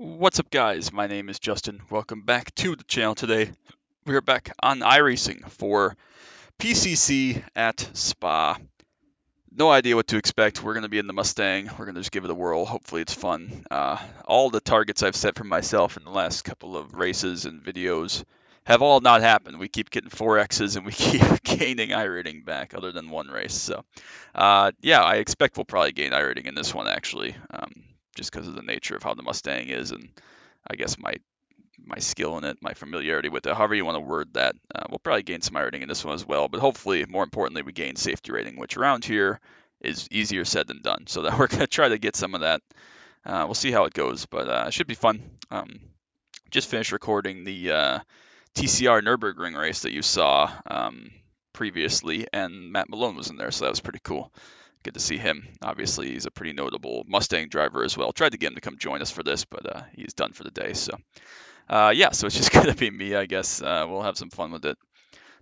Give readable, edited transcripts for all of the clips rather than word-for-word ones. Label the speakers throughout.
Speaker 1: What's up, guys? My name is Justin. Welcome back to the channel today. We are back on iRacing for PCC at Spa. No idea what to expect. We're going to be in the Mustang. We're going to just give it a whirl. Hopefully it's fun. All the targets I've set for myself in the last couple of races and videos have all not happened. We keep getting 4Xs and we keep gaining iRating back other than one race. So, yeah, I expect we'll probably gain iRating in this one, actually, just because of the nature of how the Mustang is and I guess my skill in it, my familiarity with it, however you want to word that. We'll probably gain some rating in this one as well, but hopefully, more importantly, we gain safety rating, which around here is easier said than done. So that we're going to try to get some of that. We'll see how it goes, but it should be fun. Just finished recording the TCR Nürburgring race that you saw previously, and Matt Malone was in there, so that was pretty cool. Good to see him. Obviously, he's a pretty notable Mustang driver as well. Tried to get him to come join us for this, but he's done for the day. So, yeah, so it's just going to be me, I guess. We'll have some fun with it.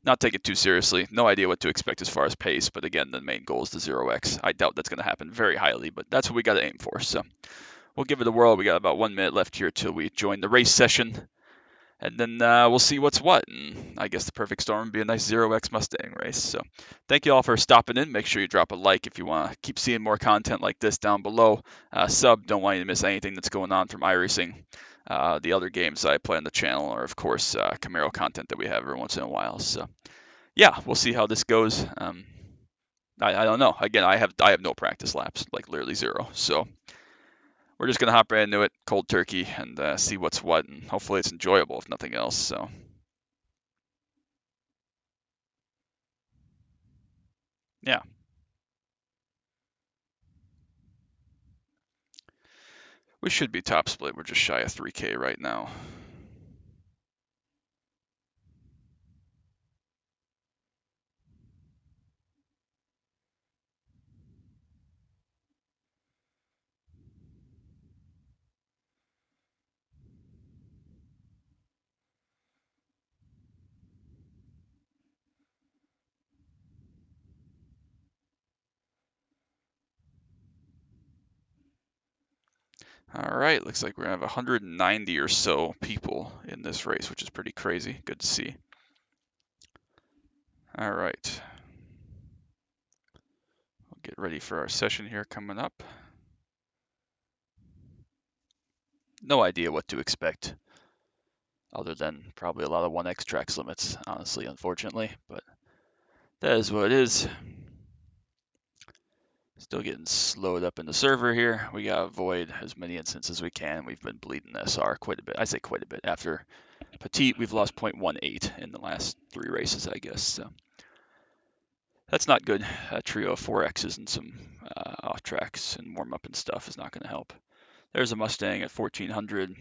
Speaker 1: Not take it too seriously. No idea what to expect as far as pace, but again, the main goal is the 0x. I doubt that's going to happen very highly, but that's what we got to aim for. So, we'll give it a whirl. We got about 1 minute left here till we join the race session. And then we'll see what's what. And I guess the perfect storm would be a nice 0x Mustang race. So thank you all for stopping in. Make sure you drop a like if you want to keep seeing more content like this down below. Sub, don't want you to miss anything that's going on from iRacing. The other games I play on the channel are, of course, Camaro content that we have every once in a while. So yeah, we'll see how this goes. I don't know. Again, I have no practice laps, like literally zero. So we're just going to hop right into it, cold turkey, and see what's what, and hopefully it's enjoyable, if nothing else. So, yeah. We should be top split. We're just shy of 3K right now. All right, looks like we're going to have 190 or so people in this race, which is pretty crazy. Good to see. All right. We'll get ready for our session here coming up. No idea what to expect, other than probably a lot of 1x tracks limits, honestly, unfortunately, but that is what it is. Still getting slowed up in the server here. We gotta avoid as many instances as we can. We've been bleeding SR quite a bit. I say quite a bit. After Petite, we've lost 0.18 in the last 3 races, I guess. So that's not good. A trio of 4Xs and some off tracks and warm up and stuff is not going to help. There's a Mustang at 1400.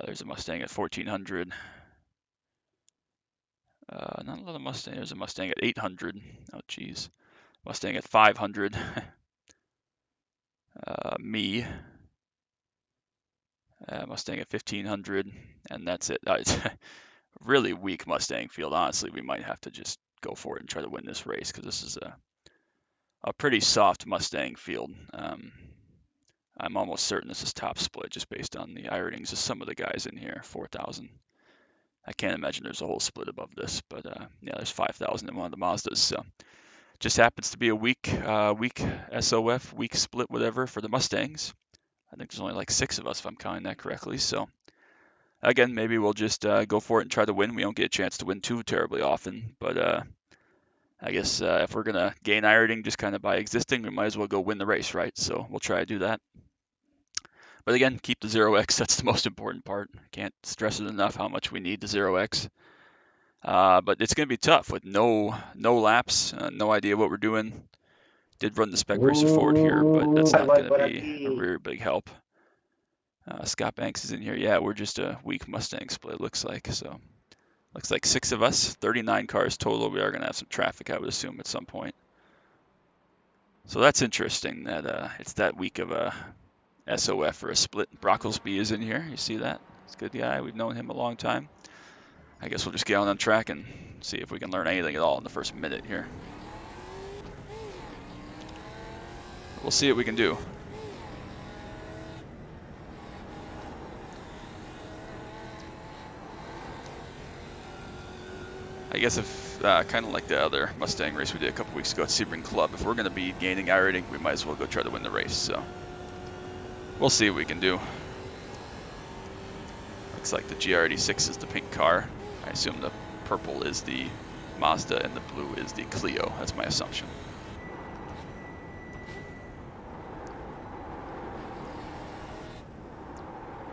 Speaker 1: There's a Mustang at 1400. Not a lot of Mustang. There's a Mustang at 800. Oh, geez. Mustang at 500. Me. Mustang at 1500. And that's it. It's a really weak Mustang field. Honestly, we might have to just go for it and try to win this race because this is a pretty soft Mustang field. I'm almost certain this is top split just based on the iRatings of some of the guys in here. 4,000. I can't imagine there's a whole split above this, but yeah, there's 5,000 in one of the Mazdas. So just happens to be a weak SOF, weak split, whatever, for the Mustangs. I think there's only like 6 of us, if I'm counting that correctly. So again, maybe we'll just go for it and try to win. We don't get a chance to win too terribly often, but I guess if we're gonna gain iRating just kind of by existing, we might as well go win the race, right? So we'll try to do that. But again, keep the 0x. That's the most important part. Can't stress it enough how much we need the 0x. But it's going to be tough with no laps, no idea what we're doing. Did run the spec racer forward here, but that's not going to be a very big help. Scott Banks is in here. Yeah, we're just a weak Mustang split, looks like. So looks like 6 of us, 39 cars total. We are going to have some traffic, I would assume, at some point. So that's interesting that it's that weak of a SOF for a split. Brocklesby is in here. You see that? He's a good guy. We've known him a long time. I guess we'll just get on track and see if we can learn anything at all in the first minute here. We'll see what we can do. I guess if, kind of like the other Mustang race we did a couple weeks ago at Sebring Club, if we're going to be gaining iRating, we might as well go try to win the race. So we'll see what we can do. Looks like the GR86 is the pink car. I assume the purple is the Mazda and the blue is the Clio. That's my assumption.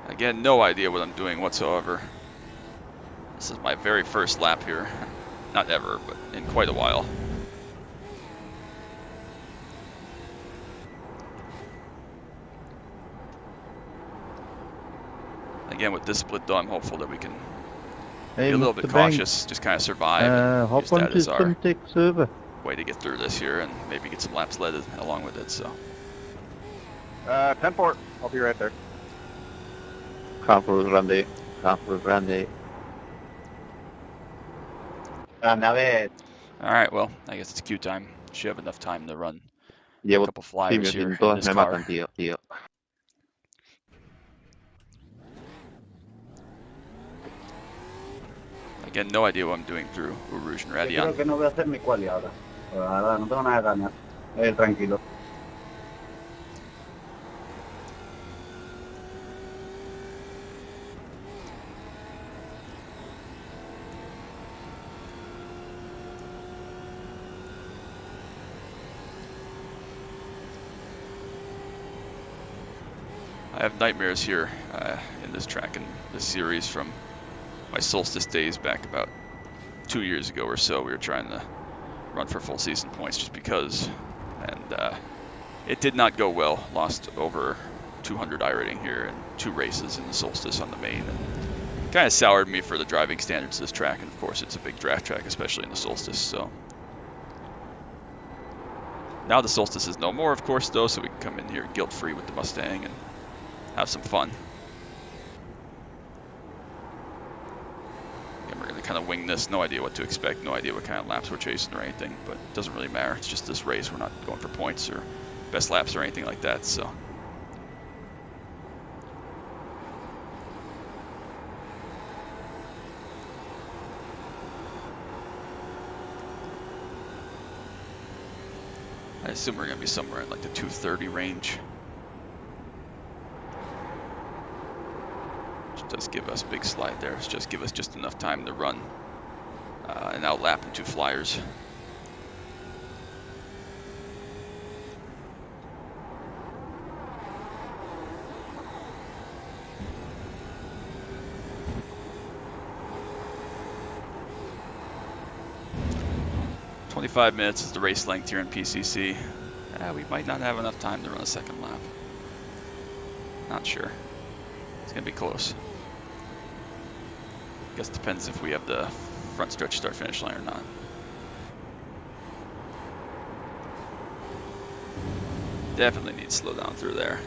Speaker 1: Again, no idea what I'm doing whatsoever. This is my very first lap here. Not ever, but in quite a while. Again, with this split though, I'm hopeful that we can be a little bit cautious, just kind of survive and use that as our way to get through this here and maybe get some laps led along with it. So
Speaker 2: 10-4, I'll be right there.
Speaker 3: Careful, Randy. Careful, Randy.
Speaker 1: Alright, well, I guess it's queue time. Should have enough time to run a couple flyers here in this car. Again, no idea what I'm doing through Eau Rouge and Radion.
Speaker 4: Creo que no voy a hacer mi quali ahora. Ahora no tengo nada de ganas. Tranquilo.
Speaker 1: I have nightmares here in this track and this series from my Solstice days back about 2 years ago or so. We were trying to run for full season points just because, and it did not go well. Lost over 200 iRating here in 2 races in the Solstice on the main, and kind of soured me for the driving standards of this track. And of course, it's a big draft track, especially in the Solstice. So now the Solstice is no more, of course, though, so we can come in here guilt-free with the Mustang and have some fun. Again, we're going to kind of wing this. No idea what to expect. No idea what kind of laps we're chasing or anything. But it doesn't really matter. It's just this race. We're not going for points or best laps or anything like that. So I assume we're going to be somewhere in like the 230 range. Does give us a big slide there. It's just give us just enough time to run and outlap in 2 flyers. "25 minutes is the race length here in PCC. We might not have enough time to run a second lap. Not sure. It's gonna be close. I guess it depends if we have the front stretch start finish line or not. Definitely need to slow down through there.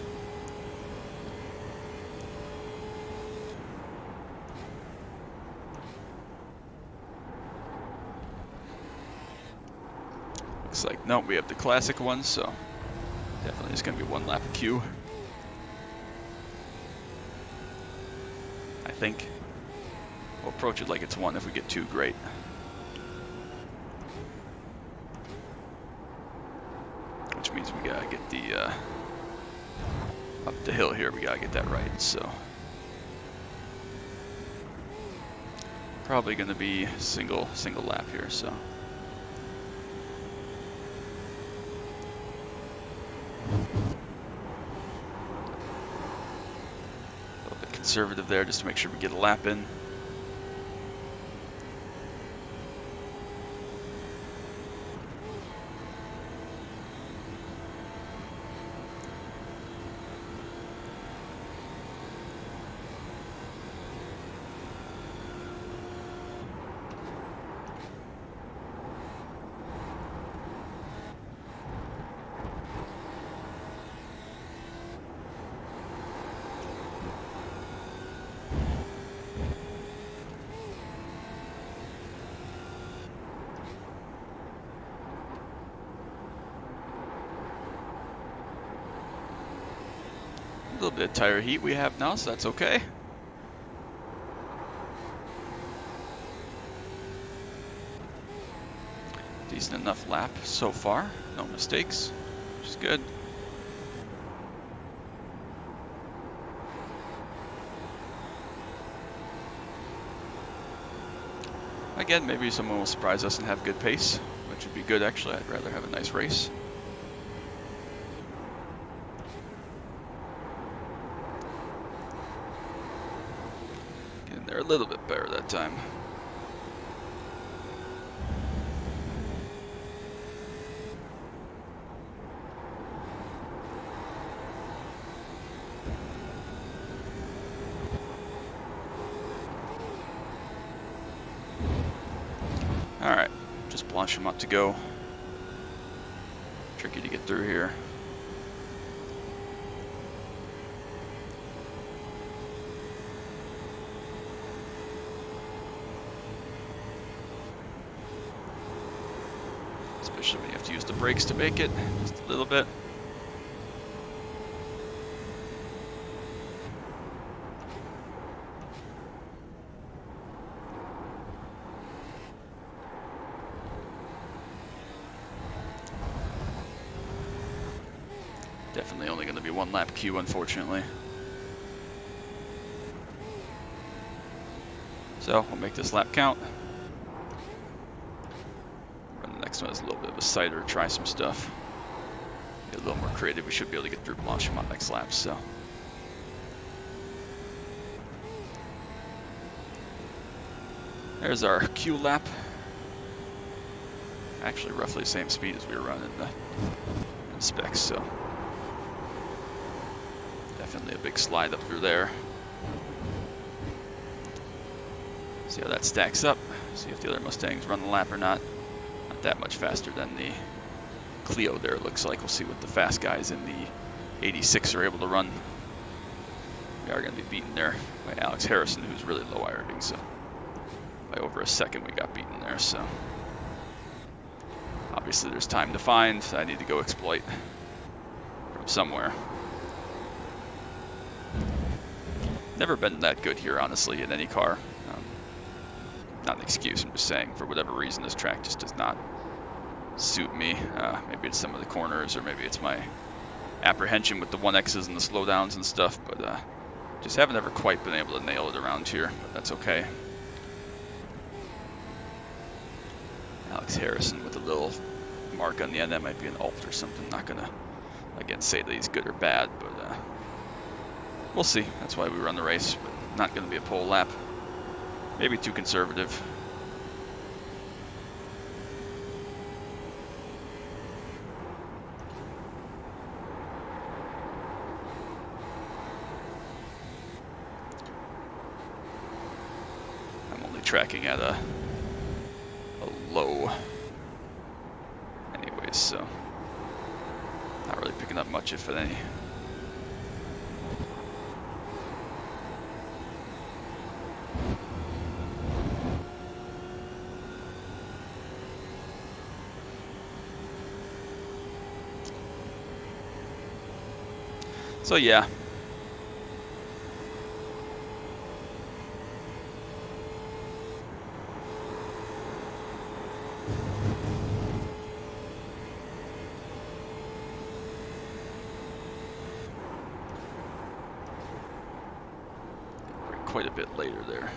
Speaker 1: Looks like, nope, we have the classic one, so definitely it's gonna be 1 lap queue. I think we'll approach it like it's 1 if we get 2, great. Which means we gotta get the up the hill here, we gotta get that right, so probably gonna be single lap here, so conservative there just to make sure we get a lap in. A little bit of tire heat we have now, so that's okay. Decent enough lap so far. No mistakes, which is good. Again, maybe someone will surprise us and have good pace, which would be good actually. I'd rather have a nice race. Get in there a little bit better that time. Alright, just Blanchimont to go. Tricky to get through here. Especially when you have to use the brakes to make it, just a little bit. Definitely only going to be one lap queue, unfortunately. So we'll make this lap count. Run the next one as a little bit of a sighter, try some stuff. Get a little more creative. We should be able to get through Blanchimont next lap. So. There's our Q lap. Actually, roughly the same speed as we were running in specs, so definitely a big slide up through there. See how that stacks up. See if the other Mustangs run the lap or not. Not that much faster than the Clio there, it looks like. We'll see what the fast guys in the 86 are able to run. We are going to be beaten there by Alex Harrison, who's really low iRacing, so by over a second we got beaten there, so obviously there's time to find. I need to go exploit from somewhere. Never been that good here, honestly, in any car. Not an excuse, I'm just saying, for whatever reason, this track just does not suit me. Maybe it's some of the corners, or maybe it's my apprehension with the 1Xs and the slowdowns and stuff, but just haven't ever quite been able to nail it around here, but that's okay. Alex Harrison with a little mark on the end, that might be an alt or something. Not gonna, again, say that he's good or bad, but we'll see. That's why we run the race, but not gonna be a pole lap. Maybe too conservative. I'm only tracking at a low anyways, so not really picking up much, if any. So yeah. Quite a bit later there.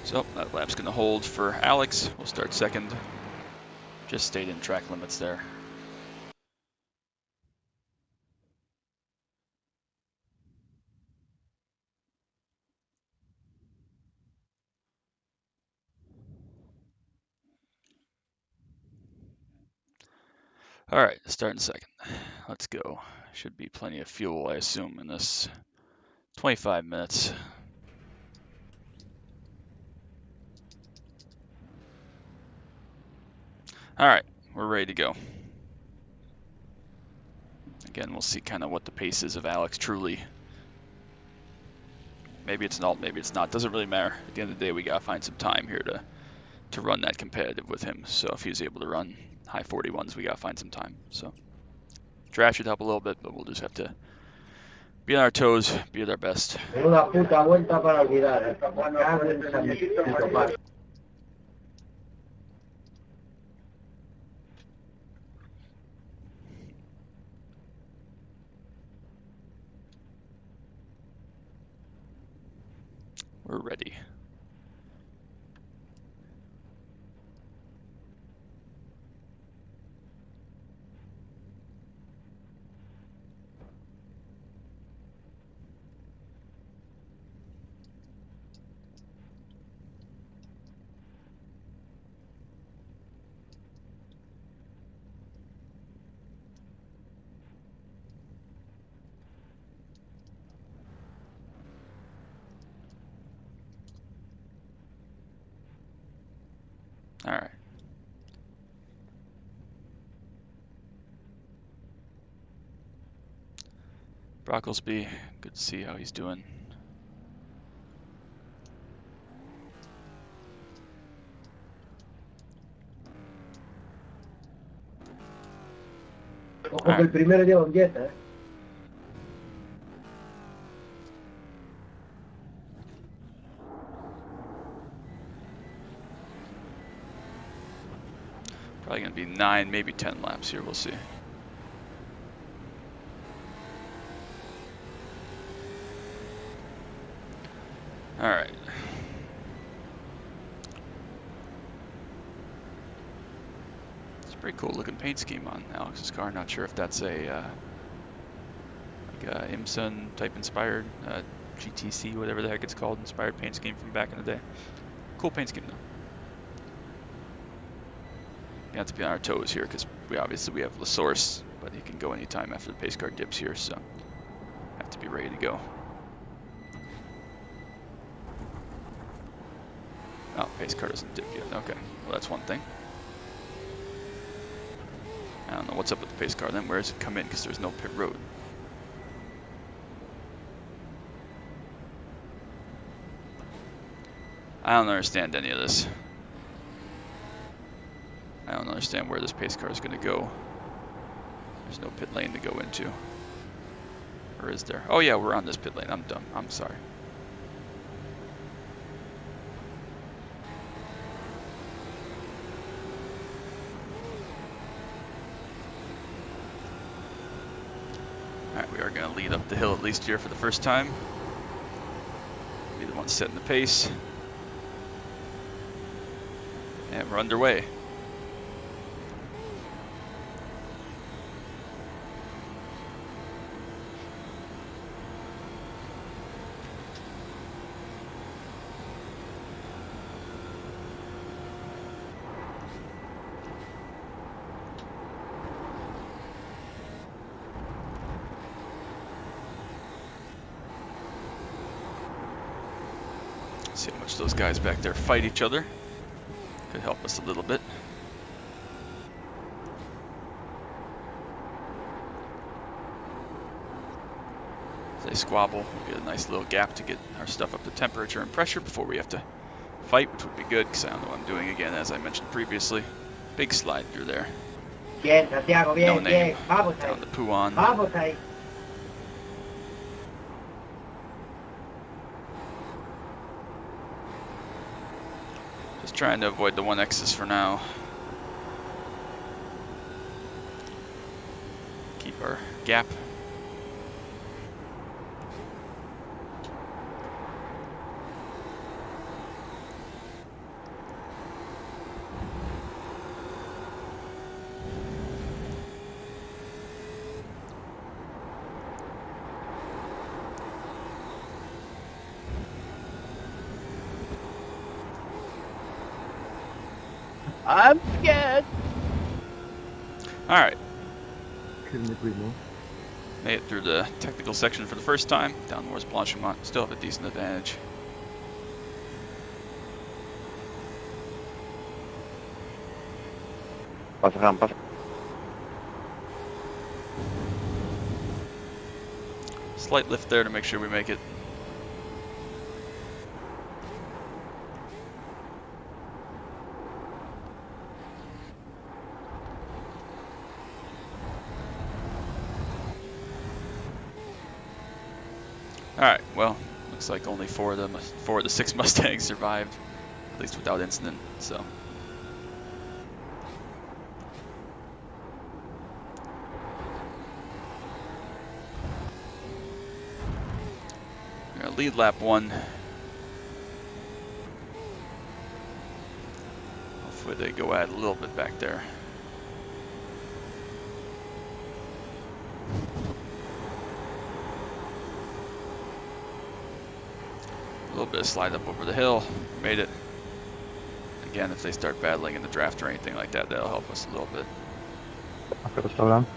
Speaker 1: So that lap's going to hold for Alex. We'll start second. Just stayed in track limits there. All right, starting second. Let's go. Should be plenty of fuel, I assume, in this 25 minutes. All right, we're ready to go. Again, we'll see kind of what the pace is of Alex truly. Maybe it's an alt, maybe it's not. Doesn't really matter. At the end of the day, we got to find some time here to run that competitive with him. So if he's able to run high 41s, we got to find some time. So draft should help a little bit, but we'll just have to be on our toes, be at our best.
Speaker 4: Una puta vuelta para olvidar. Me cago en San Puto Padre.
Speaker 1: We're ready. All right. Brocklesby, good to see how he's doing.
Speaker 4: Ojo que el primero lleva un 10, ¿eh?
Speaker 1: Probably going to be 9, maybe 10 laps here. We'll see. All right. It's a pretty cool looking paint scheme on Alex's car. Not sure if that's a like IMSA type inspired GTC, whatever the heck it's called, inspired paint scheme from back in the day. Cool paint scheme though. You have to be on our toes here because we obviously have LaSource, but he can go anytime after the pace car dips here, so have to be ready to go. Oh, pace car doesn't dip yet. Okay, well that's one thing. I don't know what's up with the pace car then. Where does it come in? Because there's no pit road. I don't understand any of this. I don't understand where this pace car is going to go. There's no pit lane to go into. Or is there? Oh yeah, we're on this pit lane. I'm dumb. I'm sorry. Alright, we are going to lead up the hill at least here for the first time. Be the one setting the pace. And we're underway. See how much those guys back there fight each other. Could help us a little bit. As they squabble, we'll get a nice little gap to get our stuff up to temperature and pressure before we have to fight, which would be good because I don't know what I'm doing again, as I mentioned previously. Big slide through there.
Speaker 4: Bien, Santiago, bien,
Speaker 1: No name.
Speaker 4: bien. Vamos ahí.
Speaker 1: Down to Puan.
Speaker 4: Vamos ahí.
Speaker 1: Just trying to avoid the 1Xs for now. Keep our gap.
Speaker 3: I'm scared.
Speaker 1: All right.
Speaker 3: Couldn't agree more.
Speaker 1: Made it through the technical section for the first time. Down towards Blanchimont. Still have a decent advantage.
Speaker 3: Pasa rampas.
Speaker 1: Slight lift there to make sure we make it. Alright, well, looks like only four of the 6 Mustangs survived, at least without incident, so. We're gonna lead lap 1. Hopefully they go at a little bit back there. A little bit of slide up over the hill, made it. Again, if they start battling in the draft or anything like that, that'll help us a little bit.
Speaker 3: I've got to slow down.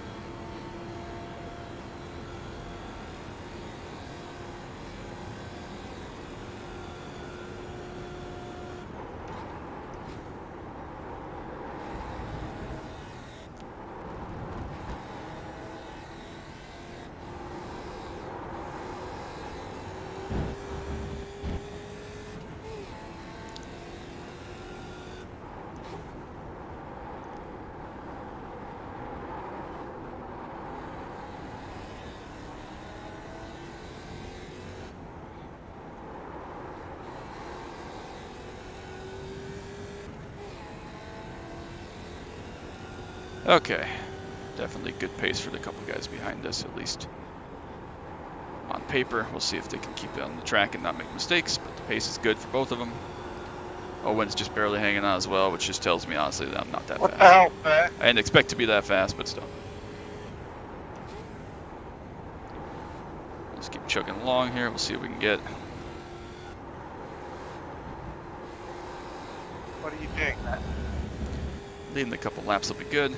Speaker 1: Okay, definitely good pace for the couple guys behind us, at least on paper. We'll see if they can keep it on the track and not make mistakes, but the pace is good for both of them. Owen's just barely hanging on as well, which just tells me honestly that I'm not that
Speaker 4: What
Speaker 1: fast.
Speaker 4: the hell, man?
Speaker 1: I didn't expect to be that fast, but still. Let's keep chugging along here. We'll see what we can get.
Speaker 4: What are you doing, man?
Speaker 1: Leading a couple laps will be good.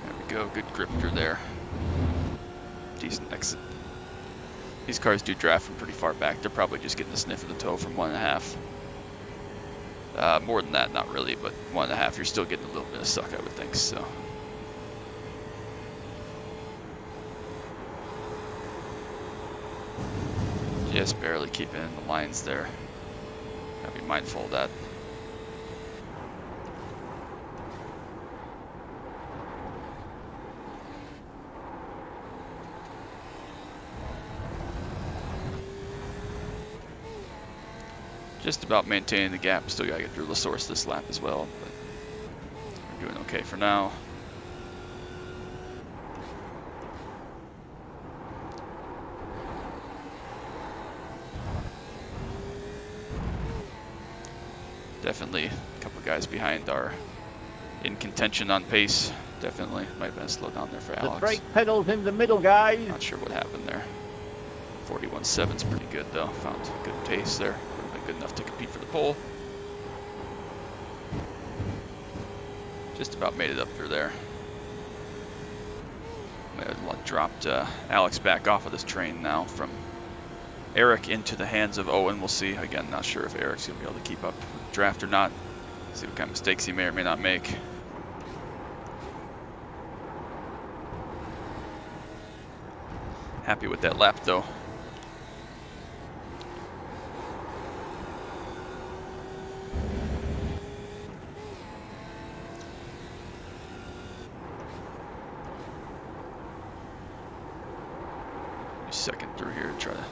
Speaker 1: There we go, good grip through there. Decent exit. These cars do draft from pretty far back. They're probably just getting a sniff of the toe from 1.5. More than that, not really, but 1.5, you're still getting a little bit of suck, I would think, so. Just barely keeping in the lines there. Gotta be mindful of that. Just about maintaining the gap. Still gotta get through the source this lap as well, but we're doing okay for now. Definitely a couple guys behind are in contention on pace. Definitely might have been a slow down there for
Speaker 3: The
Speaker 1: Alex.
Speaker 3: brake pedals in the middle, guys.
Speaker 1: Not sure what happened there. 41.7's pretty good though. Found good pace there. Would have been good enough to compete for the pole. Just about made it up through there. Might have dropped Alex back off of this train now from Eric into the hands of Owen. We'll see. Again, not sure if Eric's going to be able to keep up with the draft or not. See what kind of mistakes he may or may not make. Happy with that lap though. Second through here to try to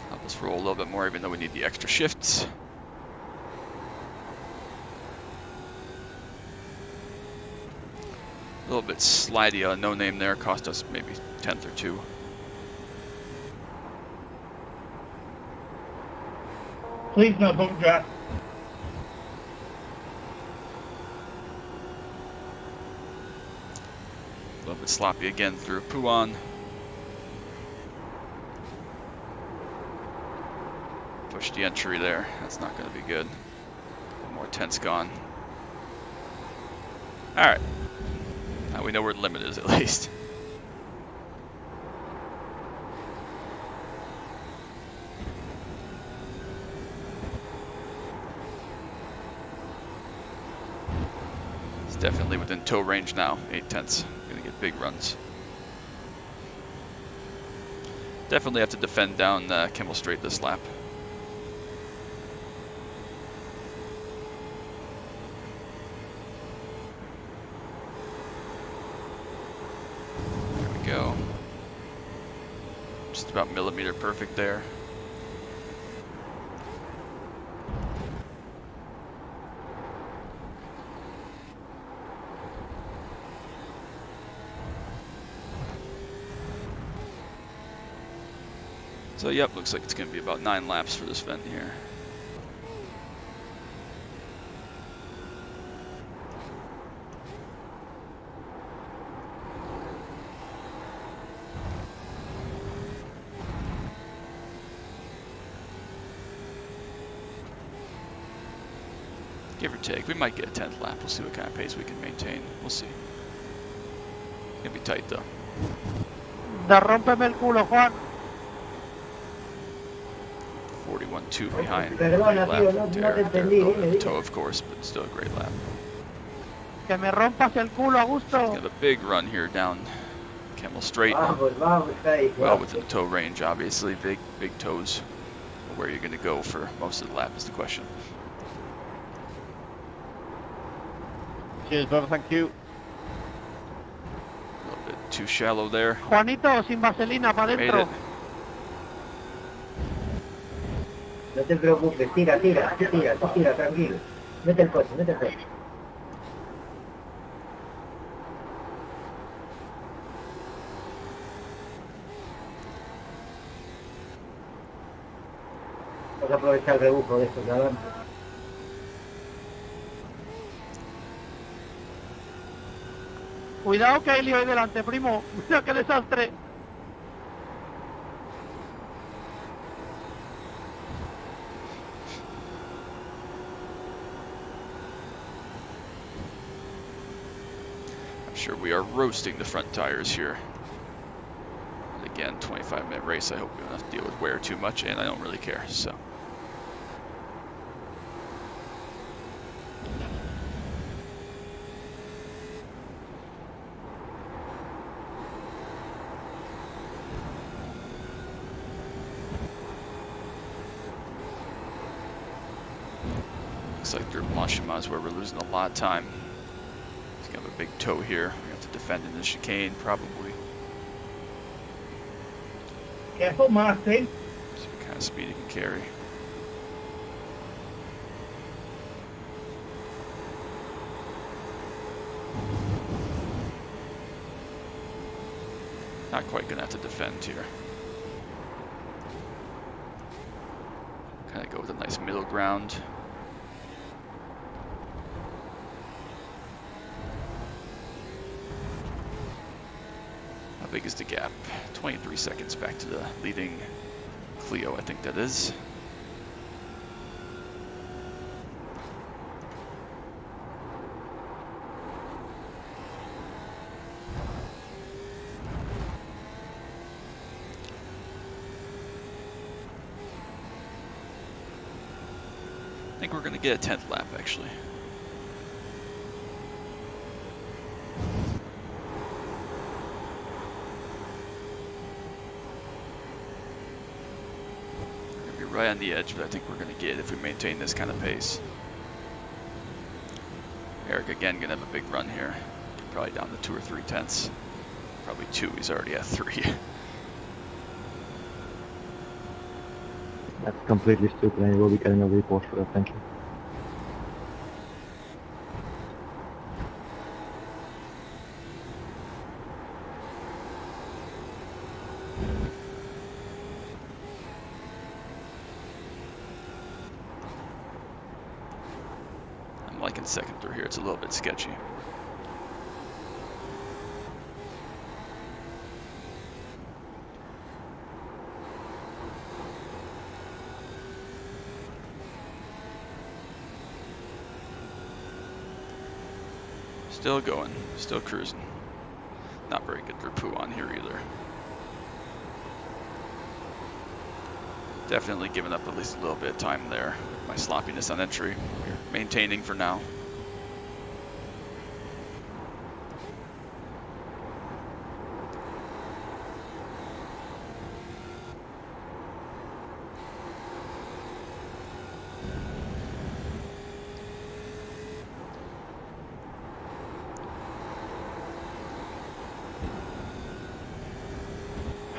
Speaker 1: help us roll a little bit more, even though we need the extra shifts. A little bit slidey, no name there, cost us maybe 10th or 2.
Speaker 4: Please no bump drop.
Speaker 1: A little bit sloppy again through Puan. Push the entry there. That's not going to be good. More tense gone. All right. Now we know where the limit is at least. It's definitely within tow range now. 0.8. Gonna get big runs. Definitely have to defend down Kimmel Straight this lap. Just about millimeter perfect there. So yep, looks like it's going to be about 9 laps for this event here. Give or take. We might get a 10th lap. We'll see what kind of pace we can maintain. We'll see. It's going to be tight though.
Speaker 3: Derrómpeme el culo, Juan.
Speaker 1: 41.2 behind.
Speaker 4: Perdona,
Speaker 1: lap
Speaker 4: tío, no te entendí,
Speaker 1: the toe, of course, but still a great lap.
Speaker 3: Que me rompas el culo, Augusto.
Speaker 1: Got a big run here down Camel Straight.
Speaker 4: Vamos, está ahí.
Speaker 1: Well within the toe range, obviously. Big toes. Where you're going to go for most of the lap is the question.
Speaker 3: Cheers, brother, thank you.
Speaker 1: A little bit too shallow there.
Speaker 3: Juanito, sin vaselina, para
Speaker 1: Made
Speaker 3: adentro.
Speaker 1: it.
Speaker 4: No te preocupes, tira, tranquilo. Mete el coche. Vamos a aprovechar el rebufo de estos de adelante.
Speaker 3: Cuidado que hay lío ahí delante, primo. Mira qué desastre.
Speaker 1: I'm sure we are roasting the front tires here. And again, 25-minute race. I hope we don't have to deal with wear too much, and I don't really care, so. Looks like through Blanchiment is where we're losing a lot of time. He's gonna have a big toe here. We have to defend in the chicane, probably.
Speaker 3: Careful, Mustang.
Speaker 1: See what kind of speed he can carry. Not quite gonna have to defend here. Kind of go with a nice middle ground. How big is the gap? 23 seconds back to the leading Clio, I think that is. I think we're going to get a 10th lap, actually. We're going to be right on the edge, but I think we're going to get it if we maintain this kind of pace. Eric again going to have a big run here. Probably down to 2 or 3 tenths. Probably 2, he's already at 3.
Speaker 3: That's completely stupid and you will be getting a report for that, thank you.
Speaker 1: I'm liking second through here, it's a little bit sketchy. Still going, still cruising. Not very good through Poo on here either. Definitely giving up at least a little bit of time there. My sloppiness on entry, we're maintaining for now.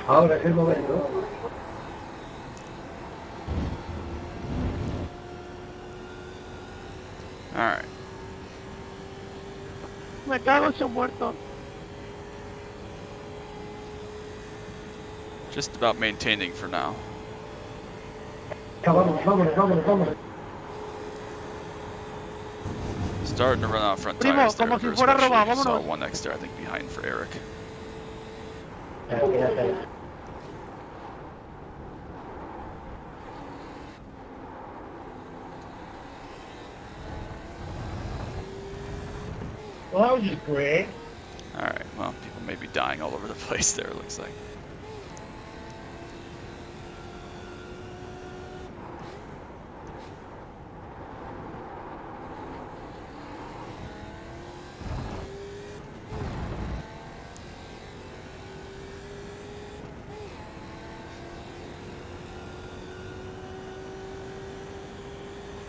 Speaker 4: Ahora es el momento.
Speaker 1: Alright.
Speaker 3: Me cago en su muerto.
Speaker 1: Just about maintaining for now.
Speaker 4: Vámonos, vámonos, vámonos, vámonos.
Speaker 1: Starting to run out front
Speaker 3: Primo,
Speaker 1: tires there,
Speaker 3: como si
Speaker 1: but
Speaker 3: fuera
Speaker 1: especially
Speaker 3: robado,
Speaker 1: saw
Speaker 3: vámonos.
Speaker 1: 1X there, I think, behind for Eric.
Speaker 2: Well, that was just great.
Speaker 1: Alright, well, people may be dying all over the place there, it looks like.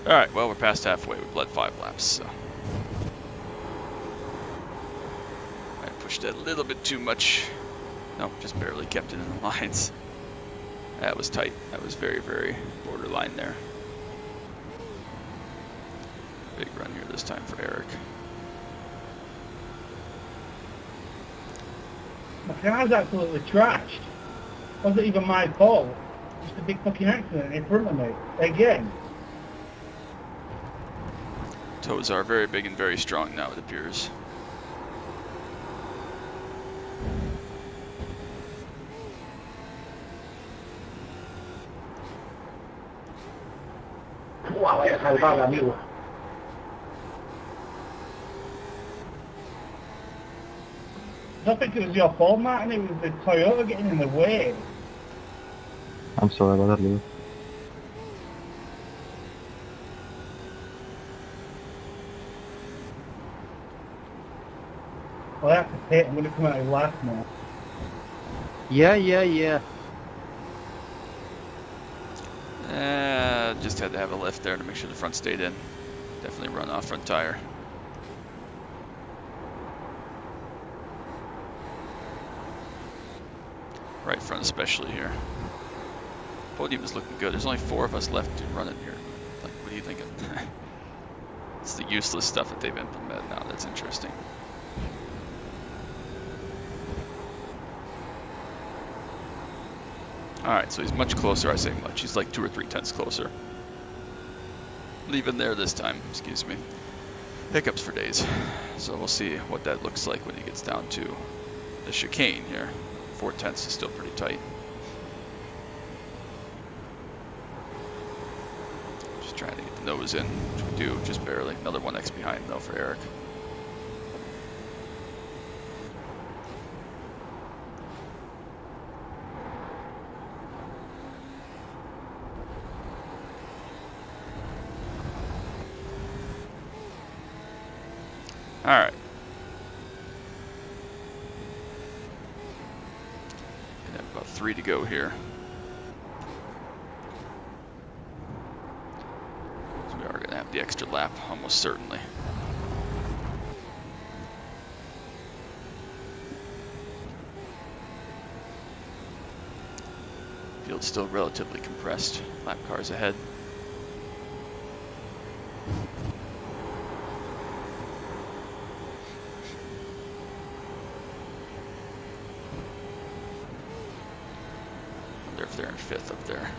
Speaker 1: Alright, well, we're past halfway. We've led 5 laps, so. I pushed it a little bit too much. No, just barely kept it in the lines. That was tight. That was very, very borderline there. Big run here this time for Eric.
Speaker 2: My car's absolutely trashed. Wasn't even my fault. Just a big fucking accident in front of me. Again.
Speaker 1: Toes are very big and very strong now, it appears.
Speaker 4: Wow, vaya salvada, amigo.
Speaker 2: I don't think it was your fault, Martin. It was the Toyota getting in the way.
Speaker 5: I'm sorry about that, Lewis.
Speaker 2: Well, that's a pit. I'm going to come out last now.
Speaker 3: Yeah.
Speaker 1: Just had to have a lift there to make sure the front stayed in. Definitely run off front tire. Right front especially here. Podium is looking good. There's only 4 of us left to run in here. Like, what are you thinking? It's the useless stuff that they've implemented now. That's interesting. Alright, so he's much closer. I say much. He's like 2 or 3 tenths closer. Leaving there this time, excuse me. Hiccups for days. So we'll see what that looks like when he gets down to the chicane here. 4 tenths is still pretty tight. Just trying to get the nose in, which we do, just barely. Another 1X behind though for Eric. Alright. Gonna have about 3 to go here. So we are gonna have the extra lap, almost certainly. Field's still relatively compressed. Lap cars ahead. Wonder if they're in 5th up there.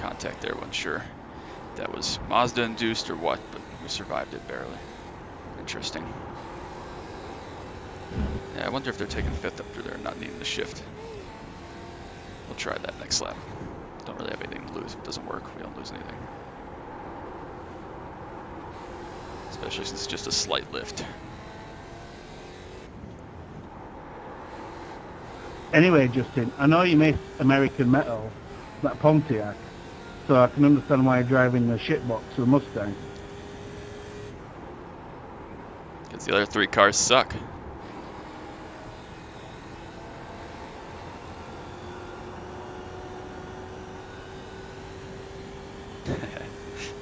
Speaker 1: Contact there, wasn't sure if that was Mazda induced or what, but we survived it barely. Interesting. Yeah, I wonder if they're taking 5th up through there and not needing to shift. We'll try that next lap. Don't really have anything to lose. If it doesn't work, we don't lose anything. Especially since it's just a slight lift.
Speaker 2: Anyway, Justin, I know you make American metal, that Pontiac, so I can understand why you're driving the shitbox of the Mustang.
Speaker 1: Because the other 3 cars suck.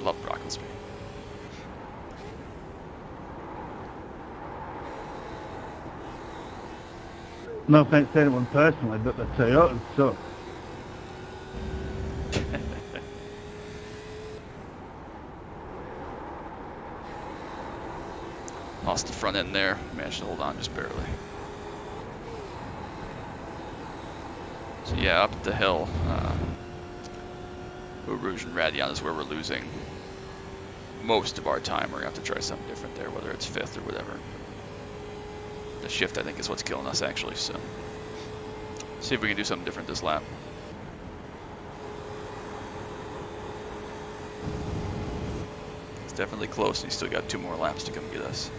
Speaker 1: love Brocklesby.
Speaker 2: No offense to anyone personally, but the Toyotas suck.
Speaker 1: Lost the front end there. Managed to hold on just barely. So yeah, up the hill, Eau Rouge and Radion is where we're losing most of our time. We're gonna have to try something different there, whether it's fifth or whatever. The shift, I think, is what's killing us actually. So see if we can do something different this lap. It's definitely close, and he's still got 2 more laps to come get us.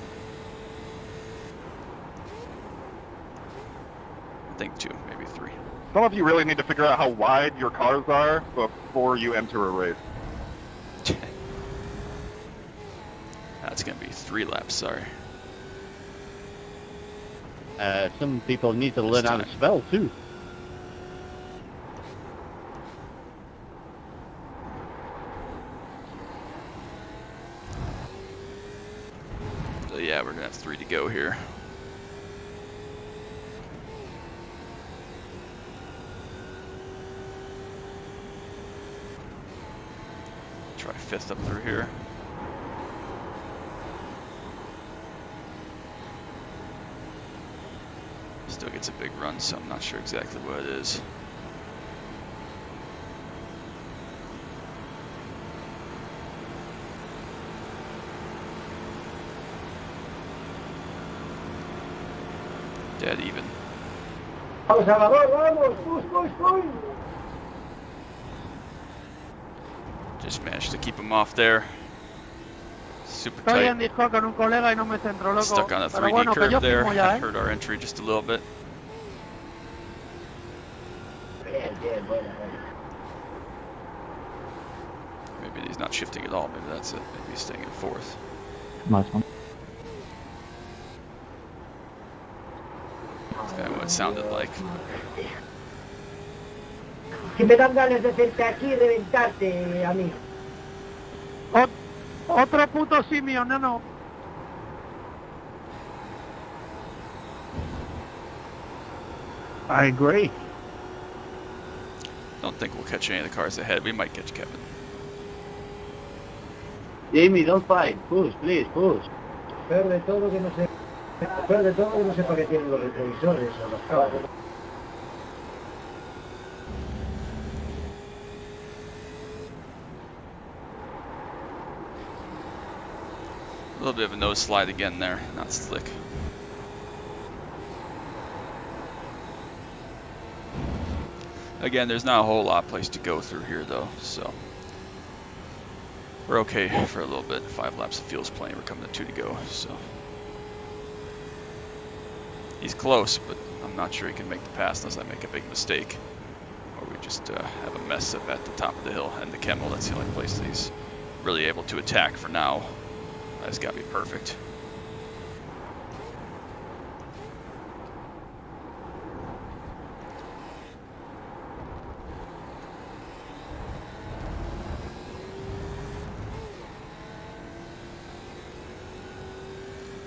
Speaker 1: I think 2, maybe 3.
Speaker 6: Some of you really need to figure out how wide your cars are before you enter a race.
Speaker 1: That's gonna be 3 laps, sorry.
Speaker 3: Some people need to learn how to
Speaker 1: time.
Speaker 3: spell too.
Speaker 1: So yeah, we're gonna have 3 to go here. Try 5th up through here. Still gets a big run, so I'm not sure exactly what it is. Dead even.
Speaker 4: Vamos, Salvador, vamos, push.
Speaker 1: Just managed to keep him off there. Super
Speaker 3: Estoy en
Speaker 1: tight.
Speaker 3: Discord con un colega y no me centro, loco.
Speaker 1: Stuck on a
Speaker 3: Pero
Speaker 1: 3D
Speaker 3: bueno, que
Speaker 1: curve
Speaker 3: yo
Speaker 1: there.
Speaker 3: firmo ya,
Speaker 1: Hurt our entry just a little bit.
Speaker 4: Bien, bueno.
Speaker 1: Maybe he's not shifting at all. Maybe that's it. Maybe he's staying in 4th.
Speaker 5: Nice one.
Speaker 1: That's kind of what it sounded like.
Speaker 4: Si me dan ganas de hacerte aquí y reventarte, amigo.
Speaker 3: Otro puto simio, no.
Speaker 2: I agree.
Speaker 1: Don't think we'll catch any of the cars ahead. We might catch Kevin.
Speaker 3: Jamie, don't fight. Push, please, push.
Speaker 4: Peor de todo que no sé. Peor de todo que no sé para qué tienen los retrovisores o los caballos.
Speaker 1: A little bit of a nose slide again there. Not slick. Again, there's not a whole lot of place to go through here though, so we're okay for a little bit. 5 laps of fuel's plenty. We're coming to 2 to go, so he's close, but I'm not sure he can make the pass unless I make a big mistake, or we just have a mess up at the top of the hill. And the Kemmel, that's the only place that he's really able to attack for now. That's got to be perfect.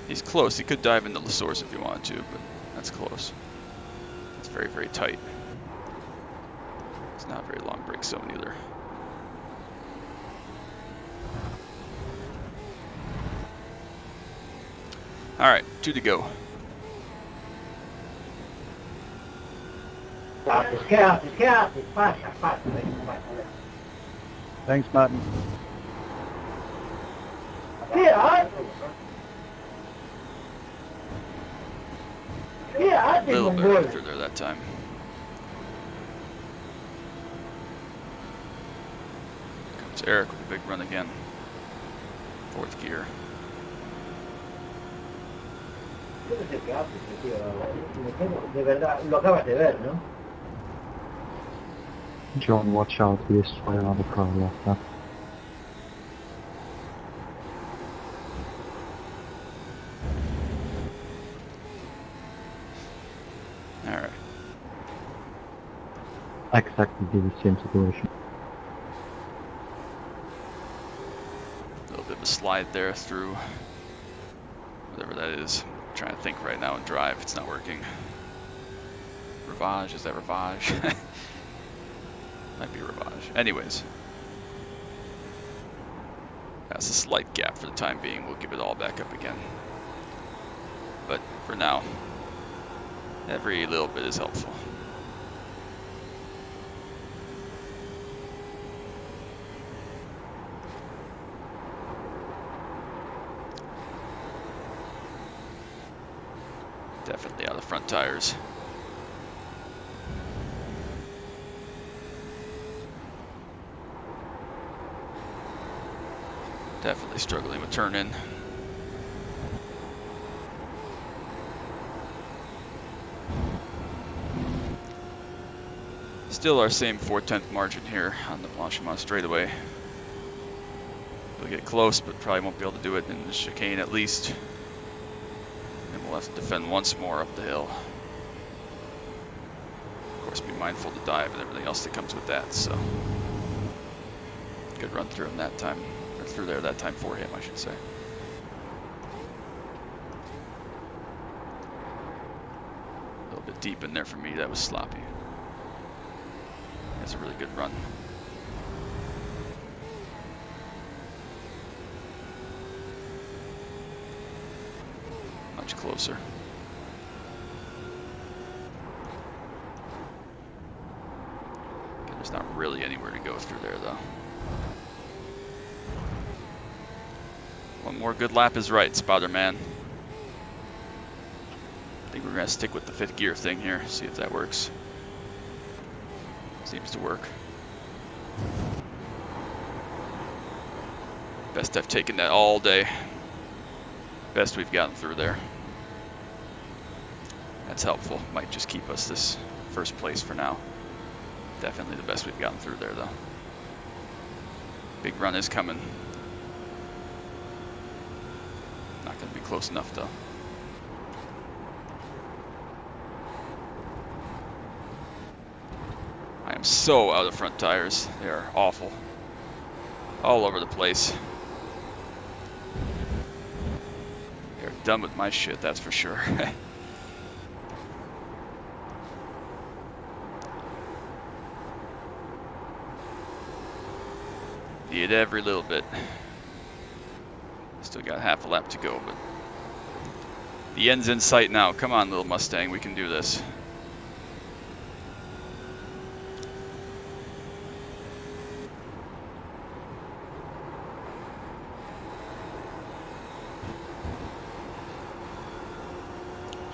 Speaker 1: He's close. He could dive into the source if he wanted to, but that's close. It's very, very tight. It's not a very long break zone either. All right, 2 to go.
Speaker 4: ¿Qué haces? Pasa.
Speaker 2: Thanks, Martin.
Speaker 4: ¿Qué haces? ¿Qué
Speaker 1: A
Speaker 4: haces,
Speaker 1: little bit
Speaker 4: mongol?
Speaker 1: right through there that time. Comes Eric with a big run again. 4th gear.
Speaker 4: Yo no sé qué haces, tío. De verdad, lo acabas de ver, ¿no?
Speaker 5: John, watch out, we destroy another car left there.
Speaker 1: Alright.
Speaker 5: Exactly the same situation.
Speaker 1: of a slide there through whatever that is. I'm trying to think right now and drive. It's not working. Rivage, is that Rivage? Might be Rivage. Anyways. That's a slight gap for the time being. We'll give it all back up again. But for now, every little bit is helpful. Definitely out of front tires. Definitely struggling with turn in. Still our same 4/10 margin here on the Blanchimont straightaway. We'll get close, but probably won't be able to do it in the chicane at least. And we'll have to defend once more up the hill. Of course, be mindful of the dive and everything else that comes with that. So, good run through him that time, or through there that time for him, I should say. A little bit deep in there for me. That was sloppy. That's a really good run. Much closer. Okay, there's not really anywhere to go through there, though. One more good lap is right, Spotter Man. I think we're going to stick with the 5th gear thing here, see if that works. Seems to work. Best I've taken that all day. Best we've gotten through there. That's helpful. Might just keep us this 1st place for now. Definitely the best we've gotten through there, though. Big run is coming. Not going to be close enough, though. I am so out of front tires. They are awful. All over the place. They're done with my shit, that's for sure. Need every little bit. Still got half a lap to go, but the end's in sight now. Come on, little Mustang, we can do this.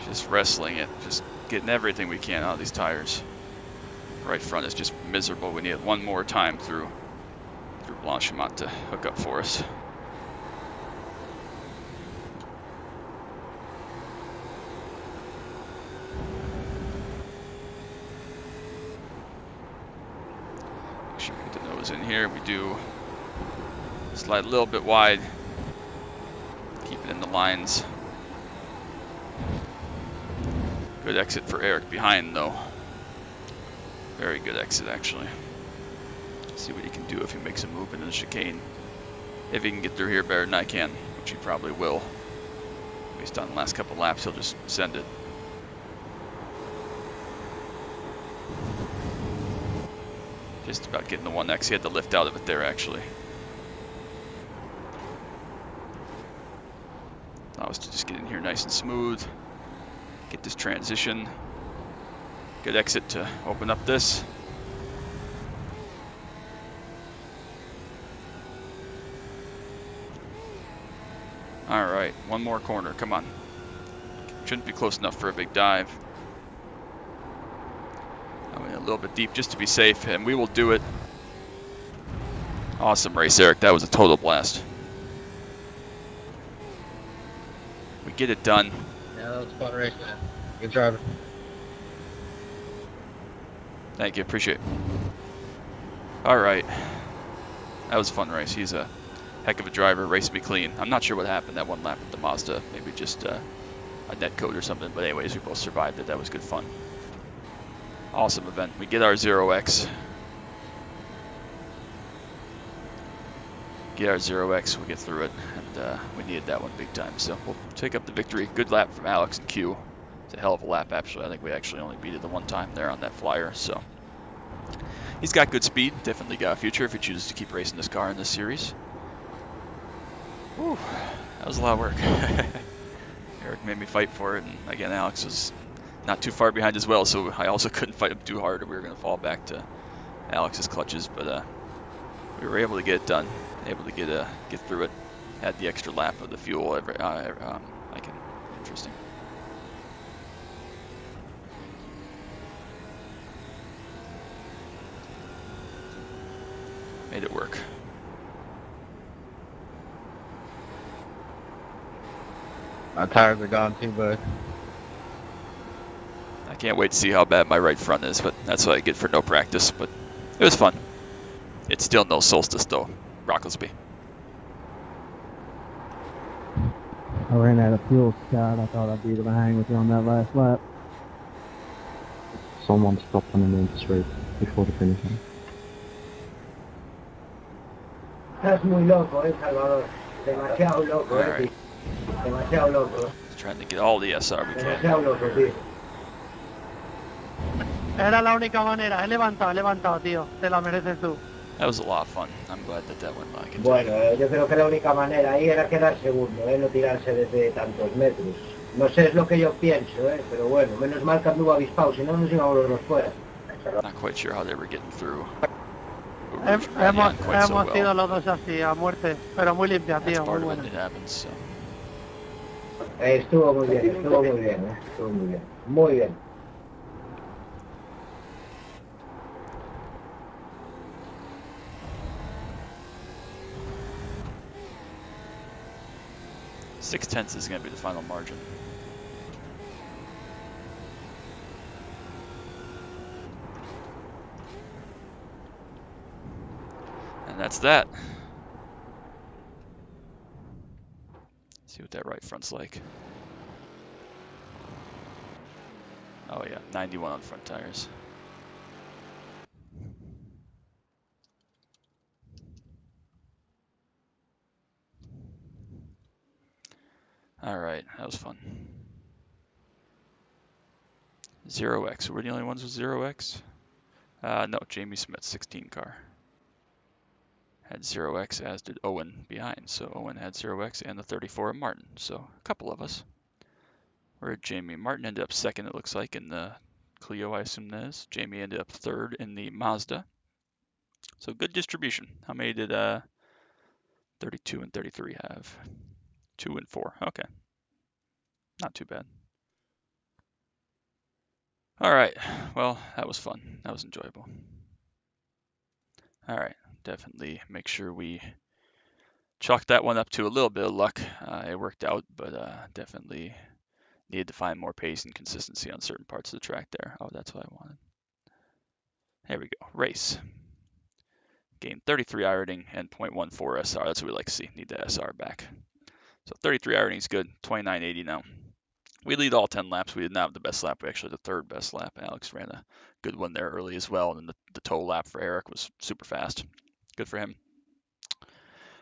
Speaker 1: Just wrestling it, just getting everything we can out of these tires. Right front is just miserable. We need it one more time through Blanchimont to hook up for us. Make sure we get the nose in here. We do slide a little bit wide. Keep it in the lines. Good exit for Eric behind, though. Very good exit, actually. See what he can do if he makes a move into the chicane. If he can get through here better than I can, which he probably will. Based on the last couple laps, he'll just send it. Just about getting the 1X. He had to lift out of it there, actually. Allow us to just get in here nice and smooth. Get this transition. Good exit to open up this. Alright, one more corner, come on. Shouldn't be close enough for a big dive. I mean, a little bit deep just to be safe, and we will do it. Awesome race, Eric. That was a total blast. We get it done.
Speaker 3: Yeah, that was a fun race, man. Good driving.
Speaker 1: Thank you, appreciate it. Alright. That was a fun race. He's a heck of a driver, raced me clean. I'm not sure what happened that one lap with the Mazda. Maybe just a net code or something. But anyways, we both survived it. That was good fun. Awesome event. We get our 0X. get our 0x, we'll get through it, and we needed that one big time. So we'll take up the victory. Good lap from Alex and Q. It's a hell of a lap, actually. I think we actually only beat it the one time there on that flyer. So he's got good speed. Definitely got a future if he chooses to keep racing this car in this series. Whew, that was a lot of work. Eric made me fight for it, and again, Alex was not too far behind as well, so I also couldn't fight him too hard, or we were going to fall back to Alex's clutches. But we were able to get it done, able to get through it. Had the extra lap of the fuel. Interesting. Made it work.
Speaker 7: My tires are gone too, bud.
Speaker 1: I can't wait to see how bad my right front is, but that's what I get for no practice. But it was fun. It's still no solstice though, Rocklesby.
Speaker 5: I ran out of fuel, Scott. I thought I'd be able to hang with you on that last lap. Someone stopped on the main straight before the finish line.
Speaker 4: Estás muy loco, Salvador. Demasiado loco,
Speaker 1: All right.
Speaker 4: tío. Demasiado loco.
Speaker 1: Trying to get all the SR we can.
Speaker 4: Demasiado loco, tío.
Speaker 3: Era la única manera. He levantado, tío. Te la mereces tú.
Speaker 1: That was a lot of fun. I'm glad that went by.
Speaker 4: Bueno, yo creo que la única manera ahí era quedar segundo, no tirarse desde tantos metros. No sé, es lo que yo pienso, pero bueno, menos mal que anduvo avispado, si no nos íbamos los dos fuera.
Speaker 1: Not quite sure how they were getting through.
Speaker 3: Hemos sido los dos así, a muerte. Pero muy limpia, tío. Muy buena.
Speaker 1: It happens, so.
Speaker 4: Estuvo muy bien, estuvo muy bien, estuvo muy bien. Muy bien.
Speaker 1: 6/10 is going to be the final margin. And that's that. See what that right front's like. Oh yeah, 91 on front tires. All right, that was fun. 0x, we're the only ones with 0x? No, Jamie Smith, 16 car. Had 0x, as did Owen behind. So Owen had 0x and the 34 of Martin. So a couple of us. Where did Jamie? Martin ended up second, it looks like, in the Clio, I assume that is. Jamie ended up third in the Mazda. So good distribution. How many did 32 and 33 have? 2 and 4. Okay. Not too bad. All right. Well, that was fun. That was enjoyable. All right. Definitely make sure we chalk that one up to a little bit of luck. It worked out, but definitely needed to find more pace and consistency on certain parts of the track there. Oh, that's what I wanted. There we go. Race. Gained 33 iRating and 0.14 SR. That's what we like to see. Need the SR back. So 33 iRating is good. 2980 now. We lead all 10 laps. We did not have the best lap. We actually had the third best lap. Alex ran a good one there early as well. And then the toe lap for Eric was super fast. Good for him.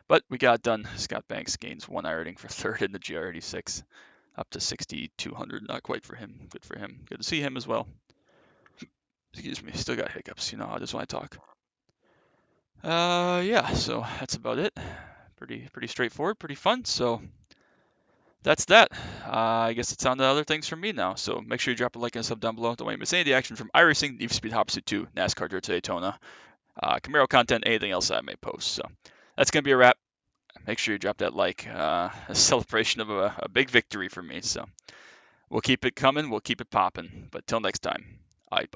Speaker 1: But we got it done. Scott Banks gains 1 iRating for third in the GR86. Up to 6,200. Not quite for him. Good for him. Good to see him as well. Excuse me. Still got hiccups. You know, I just want to talk. Yeah, so that's about it. Pretty straightforward, pretty fun. So that's that. I guess it's on to other things from me now. So make sure you drop a like and a sub down below. Don't want to miss any of the action from iRacing, Need for Speed Hot Pursuit 2, NASCAR Dirt to Daytona, Camaro content, anything else I may post. So that's going to be a wrap. Make sure you drop that like, a celebration of a big victory for me. So we'll keep it coming. We'll keep it popping. But till next time, bye.